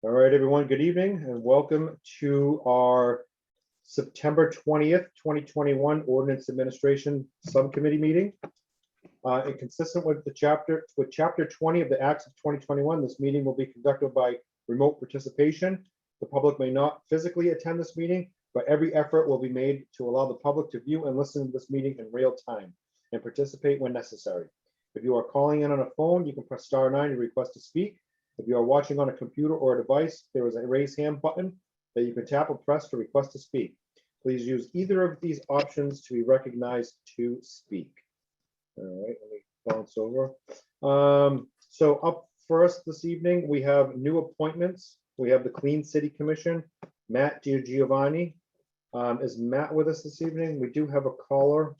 All right, everyone, good evening and welcome to our September 20th, 2021 Ordinance Administration Subcommittee meeting. And consistent with chapter 20 of the Acts of 2021, this meeting will be conducted by remote participation. The public may not physically attend this meeting, but every effort will be made to allow the public to view and listen to this meeting in real time and participate when necessary. If you are calling in on a phone, you can press star 9 to request to speak. If you are watching on a computer or a device, there is a raise hand button that you can tap or press to request to speak. Please use either of these options to be recognized to speak. All right, let me bounce over. So up first this evening, we have new appointments. We have the Clean City Commission, Matt DiGiovanni. Is Matt with us this evening? We do have a caller.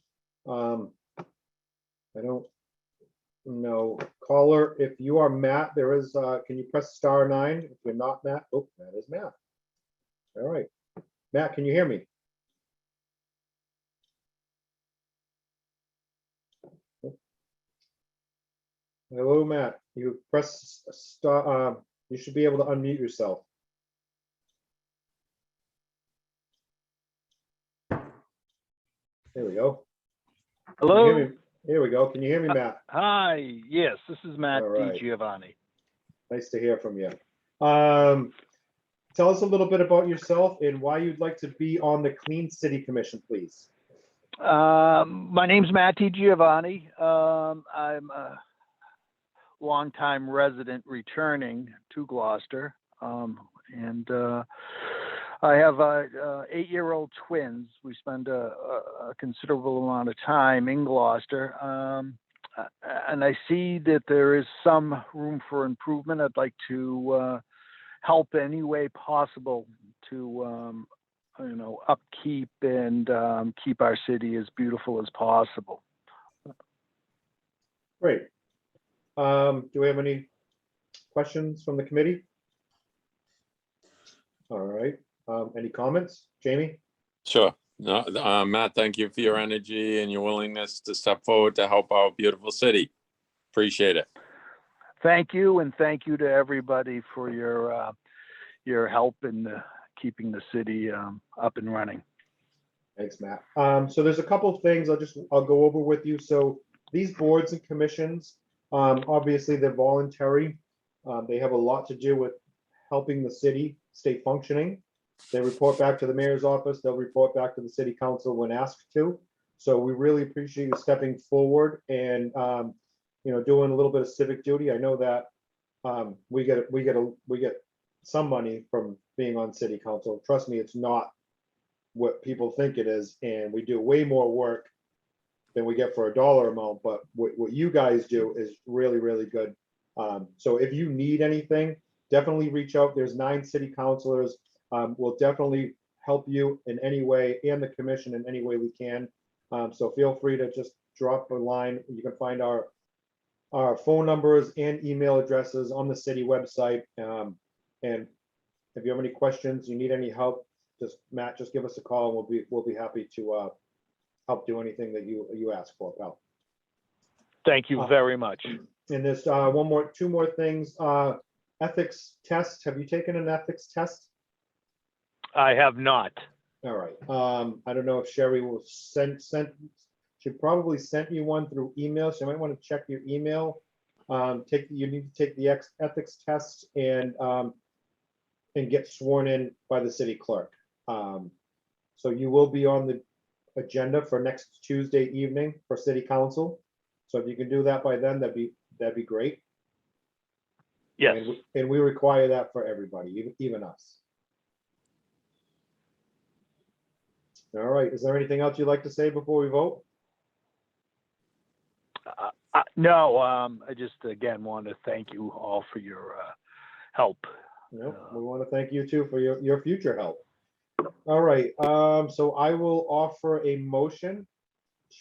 I don't know. Caller, if you are Matt, there is, can you press star 9? If you're not Matt, oh, that is Matt. All right. Matt, can you hear me? Hello, Matt. You press star, you should be able to unmute yourself. There we go. Hello. Here we go. Can you hear me, Matt? Hi. Yes, this is Matt All right. DiGiovanni. Nice to hear from you. Tell us a little bit about yourself and why you'd like to be on the Clean City Commission, please. My name's Matt DiGiovanni. I'm a longtime resident returning to Gloucester, and I have 8-year-old twins. We spend a considerable amount of time in Gloucester, and I see that there is some room for improvement. I'd like to help any way possible to, upkeep and keep our city as beautiful as possible. Great. Do we have any questions from the committee? All right. Any comments? Jamie? Sure. No, Matt, thank you for your energy and your willingness to step forward to help our beautiful city. Appreciate it. Thank you, and thank you to everybody for your help in keeping the city up and running. Thanks, Matt. So there's a couple of things I'll go over with you. So these boards and commissions, obviously they're voluntary. They have a lot to do with helping the city stay functioning. They report back to the mayor's office. They'll report back to the city council when asked to. So we really appreciate you stepping forward and doing a little bit of civic duty. I know that we get some money from being on city council. Trust me, it's not what people think it is, and we do way more work than we get for a dollar amount. But what you guys do is really, really good. So if you need anything, definitely reach out. There's 9 city councilors. We'll definitely help you in any way, and the commission in any way we can. So feel free to just drop a line. You can find our phone numbers and email addresses on the city website. And if you have any questions, you need any help, Matt, just give us a call and we'll be happy to help do anything that you ask for, pal. Thank you very much. And there's two more things. Ethics test. Have you taken an ethics test? I have not. All right. I don't know if Sherry will she probably sent you one through email. So you might want to check your email. You need to take the ethics test and get sworn in by the city clerk. So you will be on the agenda for next Tuesday evening for city council. So if you can do that by then, that'd be great. Yes. And we require that for everybody, even us. All right. Is there anything else you'd like to say before we vote? No. I just again want to thank you all for your help. No, we want to thank you too for your future help. All right. So I will offer a motion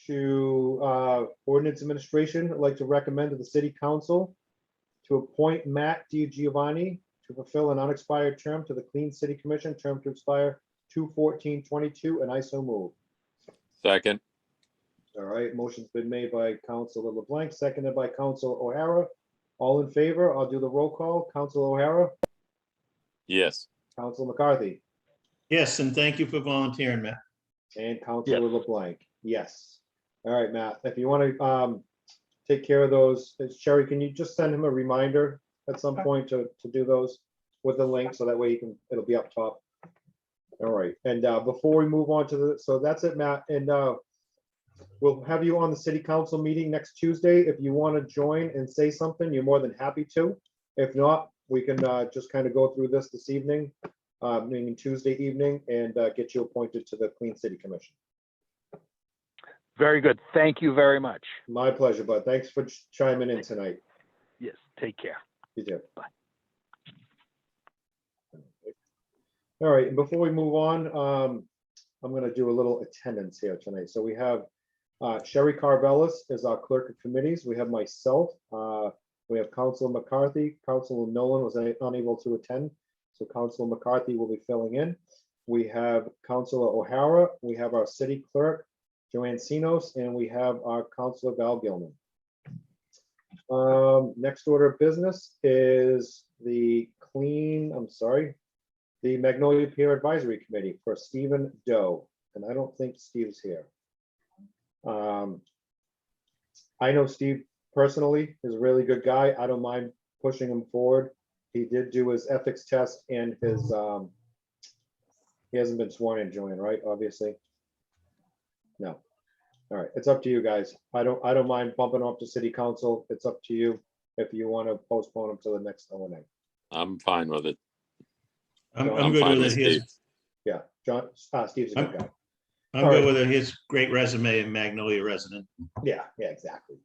to Ordinance Administration. I'd like to recommend to the City Council to appoint Matt DiGiovanni to fulfill an unexpired term to the Clean City Commission, term to expire 2/14/22, and I so move. Second. All right, motion's been made by Councilor LeBlanc, seconded by Councilor O'Hara. All in favor? I'll do the roll call. Councilor O'Hara? Yes. Council McCarthy, Yes, and thank you for volunteering, Matt. and Councilor LeBlanc. Yes. All right, Matt, if you want to take care of those, Sherry, can you just send him a reminder at some point to do those with the link, so that way you can, it'll be up top. All right, and before we move on to the, so that's it, Matt, and we'll have you on the city council meeting next Tuesday. If you want to join and say something, you're more than happy to. If not, we can just kind of go through this evening, meaning Tuesday evening, and get you appointed to the Clean City Commission. Very good. Thank you very much. My pleasure, bud. Thanks for chiming in tonight. Yes, take care. You too. Bye. All right, and before we move on, I'm going to do a little attendance here tonight. So we have Sherry Carvelis is our clerk of committees. We have myself. We have Councilor McCarthy. Councilor Nolan was unable to attend, so Councilor McCarthy will be filling in. We have Councilor O'Hara. We have our city clerk, Joanne Sinos, and we have our Councilor Val Gilman. Next order of business is the Magnolia Peer Advisory Committee for Stephen Doe, and I don't think Steve's here. I know Steve personally, is a really good guy. I don't mind pushing him forward. He did do his ethics test and his, he hasn't been sworn in, Joanne, right? Obviously. No. All right, it's up to you guys. I don't mind bumping off to city council. It's up to you if you want to postpone him to the next O&A. I'm fine with it. I'm good fine with it. Steve. Yeah, John, Steve's a good guy. I'm All good right. with it. His great resume in Magnolia resident. Yeah, exactly.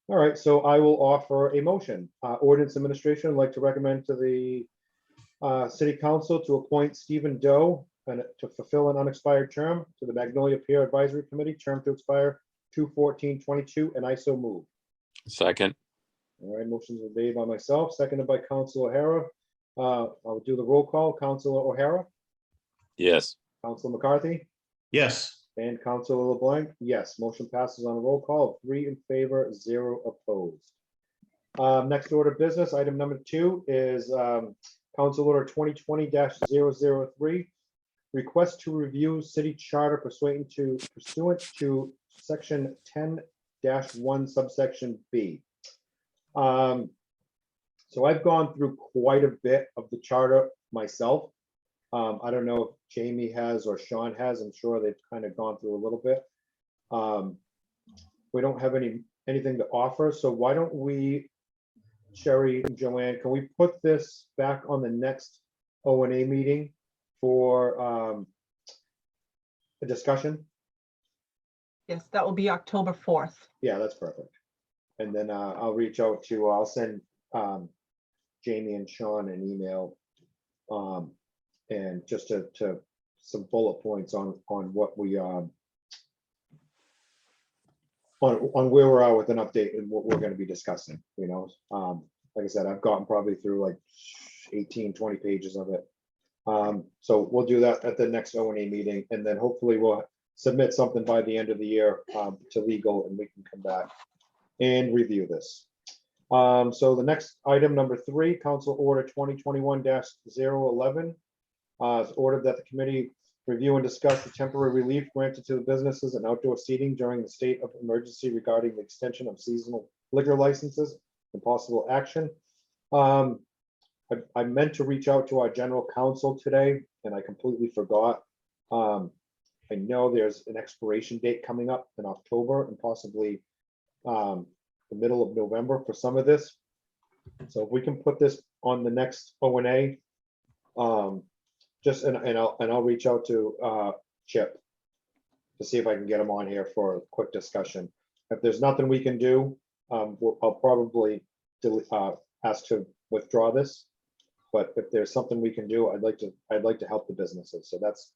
All right, so I will offer a motion. Ordinance Administration would like to recommend to the City Council to appoint Stephen Doe and to fulfill an unexpired term to the Magnolia Peer Advisory Committee, term to expire 2/14/22, and I so move. Second. All right, motions were made by myself, seconded by Councilor O'Hara. I'll do the roll call. Councilor O'Hara, Yes. Councilor McCarthy, Yes, and Councilor LeBlanc. Yes, motion passes on a roll call, 3 in favor, 0 opposed. Next order of business, item number 2 is Council Order 2020-003. Request to review city charter pursuant to section 10-1 subsection B. So I've gone through quite a bit of the charter myself. I don't know if Jamie has or Sean has. I'm sure they've kind of gone through a little bit. We don't have anything to offer, so why don't we, Sherry and Joanne, can we put this back on the next O&A meeting for a discussion? Yes, that will be October 4th. Yeah, that's perfect. And then I'll send Jamie and Sean an email, and just to some bullet points on what we on where we're at with an update and what we're going to be discussing. You know, like I said, I've gotten probably through like 18-20 pages of it. So we'll do that at the next O&A meeting, and then hopefully we'll submit something by the end of the year to legal, and we can come back and review this. So the next item, number 3, Council Order 2021-011, is ordered that the committee review and discuss the temporary relief granted to the businesses and outdoor seating during the state of emergency regarding the extension of seasonal liquor licenses and possible action. I meant to reach out to our general counsel today, and I completely forgot. I know there's an expiration date coming up in October and possibly the middle of November for some of this. So if we can put this on the next O&A, I'll reach out to Chip to see if I can get him on here for a quick discussion. If there's nothing we can do, I'll probably ask to withdraw this. But if there's something we can do, I'd like to help the businesses. So that's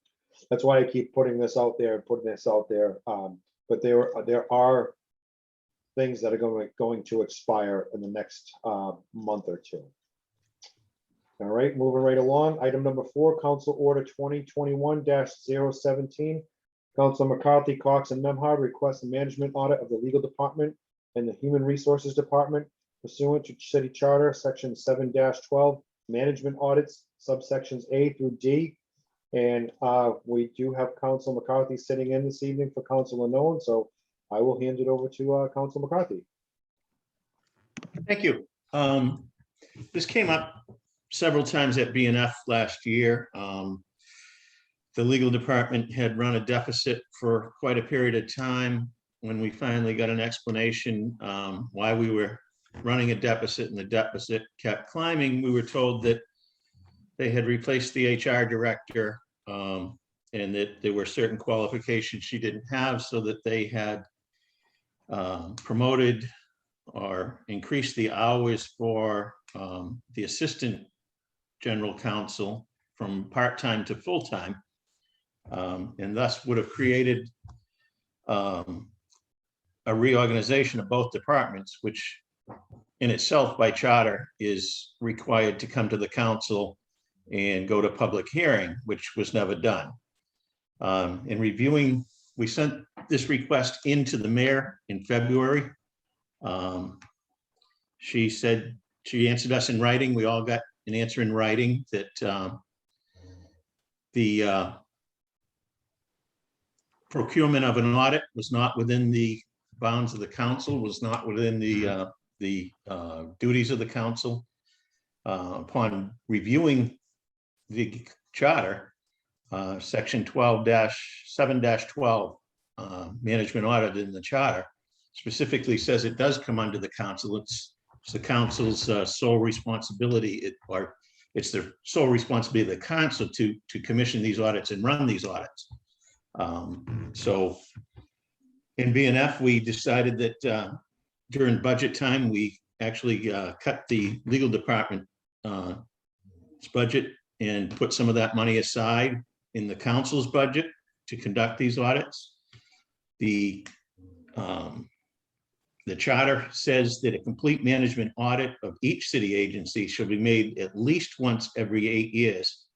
why I keep putting this out there. But there are things that are going to expire in the next month or two. All right, moving right along. Item number 4, Council Order 2021-017. Council McCarthy, Cox, and Memhard request a management audit of the legal department and the human resources department pursuant to city charter section 7-12, management audits, subsections A through D. And we do have Council McCarthy sitting in this evening for Council Unknown, so I will hand it over to Council McCarthy. Thank you. This came up several times at BNF last year. The legal department had run a deficit for quite a period of time. When we finally got an explanation why we were running a deficit and the deficit kept climbing, we were told that they had replaced the HR director and that there were certain qualifications she didn't have, so that they had promoted or increased the hours for the assistant general counsel from part-time to full-time, and thus would have created a reorganization of both departments, which in itself by charter is required to come to the council and go to public hearing, which was never done. In reviewing, we sent this request into the mayor in February. She said, she answered us in writing. We all got an answer in writing that the procurement of an audit was not within the bounds of the council, was not within the duties of the council. Upon reviewing the charter, section 12-7-12, management audit in the charter specifically says it does come under the council. It's the council's sole responsibility, or it's the sole responsibility of the council to commission these audits and run these audits. So in BNF, we decided that during budget time, we actually cut the legal department budget and put some of that money aside in the council's budget to conduct these audits. The charter says that a complete management audit of each city agency should be made at least once every 8 years.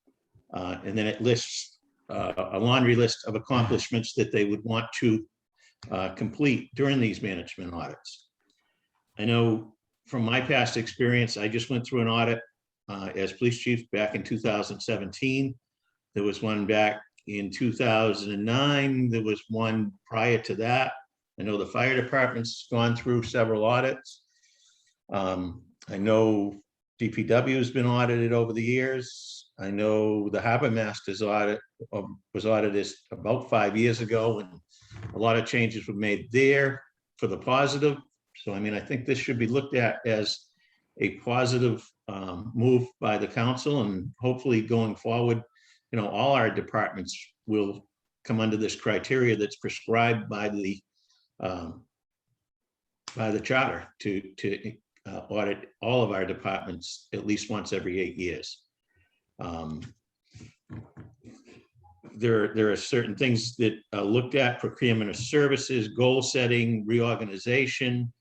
And then it lists a laundry list of accomplishments that they would want to complete during these management audits. I know from my past experience, I just went through an audit as police chief back in 2017. There was one back in 2009. There was one prior to that. I know the fire department's gone through several audits. I know DPW has been audited over the years. I know the harbor master's audit was audited about 5 years ago, and a lot of changes were made there for the positive. So, I mean, I think this should be looked at as a positive move by the council, and hopefully going forward, you know, all our departments will come under this criteria that's prescribed by the charter to audit all of our departments at least once every 8 years. There are certain things that are looked at: procurement of services, goal setting, reorganization.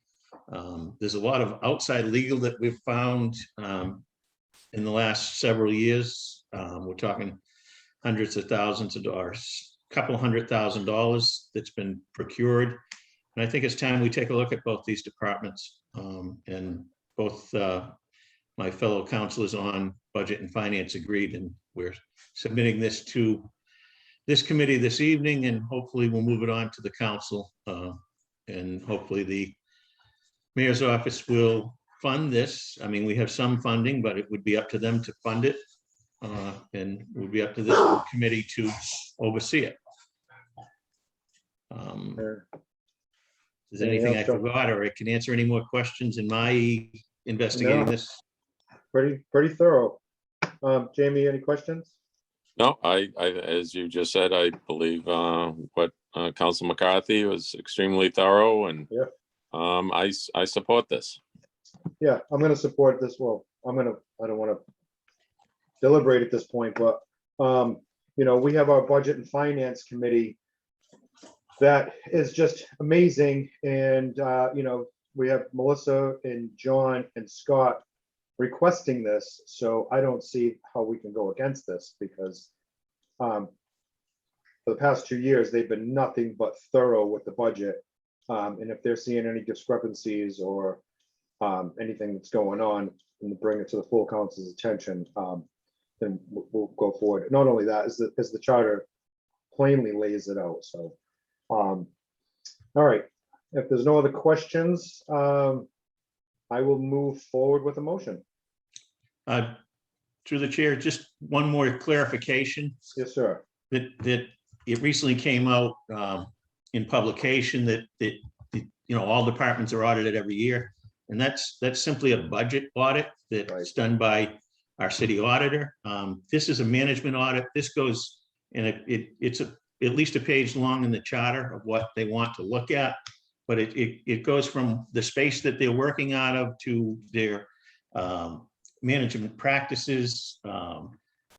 There's a lot of outside legal that we've found in the last several years. We're talking hundreds of thousands of dollars, couple $100,000 that's been procured. And I think it's time we take a look at both these departments. And both my fellow councilors on budget and finance agreed, and we're submitting this to this committee this evening, and hopefully we'll move it on to the council. And hopefully the mayor's office will fund this. I mean, we have some funding, but it would be up to them to fund it. And it would be up to this committee to oversee it. Is there anything I forgot, or I can answer any more questions in my investigating this? Pretty thorough. Jamie, any questions? No, I, as you just said, I believe what Council McCarthy was extremely thorough, and Yeah. I support this. Yeah, I'm gonna support this. Well, I don't want to deliberate at this point, but you know, we have our budget and finance committee that is just amazing. And you know, we have Melissa and John and Scott requesting this. So I don't see how we can go against this, because for the past 2 years, they've been nothing but thorough with the budget. And if they're seeing any discrepancies or anything that's going on, and bring it to the full council's attention. then we'll go forward. Not only that, as the charter plainly lays it out, so. All right, if there's no other questions, I will move forward with a motion. Through the chair, just one more clarification Yes, sir. that it recently came out in publication that all departments are audited every year. And that's simply a budget audit that's done by our city auditor. This is a management audit. This goes, and it's at least a page long in the charter of what they want to look at. But it goes from the space that they're working out of to their management practices.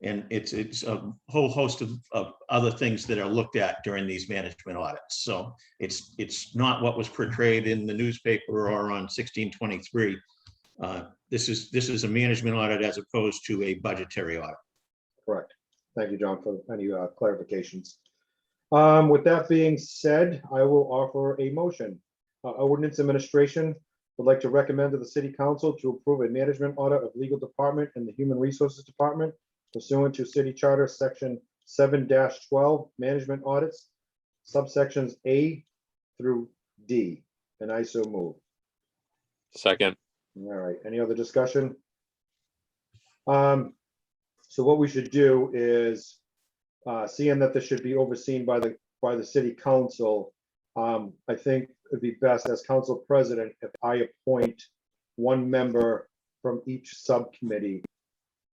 And it's a whole host of other things that are looked at during these management audits. So it's not what was portrayed in the newspaper or on 1623. This is a management audit as opposed to a budgetary audit. Correct. Thank you, John, for any clarifications. With that being said, I will offer a motion. Ordinance Administration would like to recommend to the City Council to approve a management audit of legal department and the Human Resources Department pursuant to City Charter Section 7-12, management audits, subsections A through D, and I so move. Second. All right, any other discussion? So what we should do is, seeing that this should be overseen by the City Council, I think it'd be best as Council President if I appoint one member from each subcommittee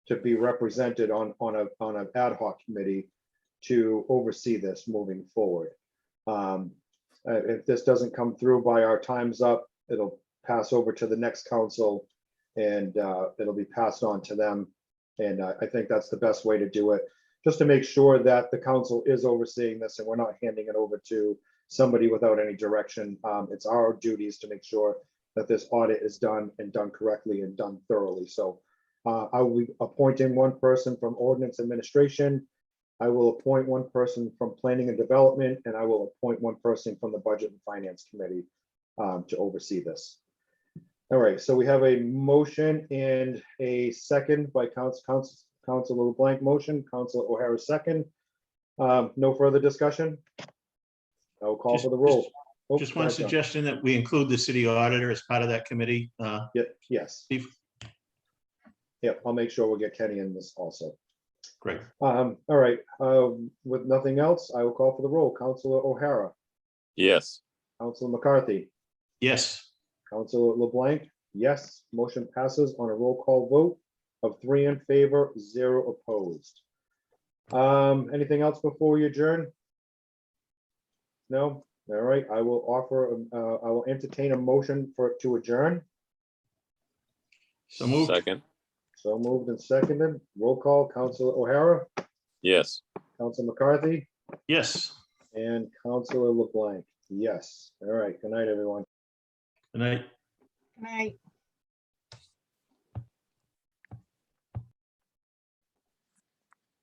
to be represented on an ad hoc committee to oversee this moving forward. If this doesn't come through by our time's up, it'll pass over to the next council and it'll be passed on to them. And I think that's the best way to do it, just to make sure that the council is overseeing this and we're not handing it over to somebody without any direction. It's our duties to make sure that this audit is done and done correctly and done thoroughly. So I will be appointing one person from Ordinance Administration. I will appoint one person from Planning and Development, and I will appoint one person from the Budget and Finance Committee to oversee this. All right, so we have a motion and a second by Councilor LeBlanc motion, Councilor O'Hara second. No further discussion? I will call for the roll. Oh, Just go one ahead, John. suggestion that we include the city auditor as part of that committee. Yes. Steve? Yeah, I'll make sure we'll get Kenny in this also. Great. All right, with nothing else, I will call for the roll. Councilor O'Hara, Yes. Councilor McCarthy, Yes. Councilor LeBlanc, yes, motion passes on a roll call vote of 3 in favor, 0 opposed. Anything else before we adjourn? No? All right, I will entertain a motion to adjourn. So moved. Second. So moved and seconded. Roll call, Councilor O'Hara, Yes. Councilor McCarthy, Yes. and Councilor LeBlanc. Yes. All right. Good night, everyone. Good night. Good night.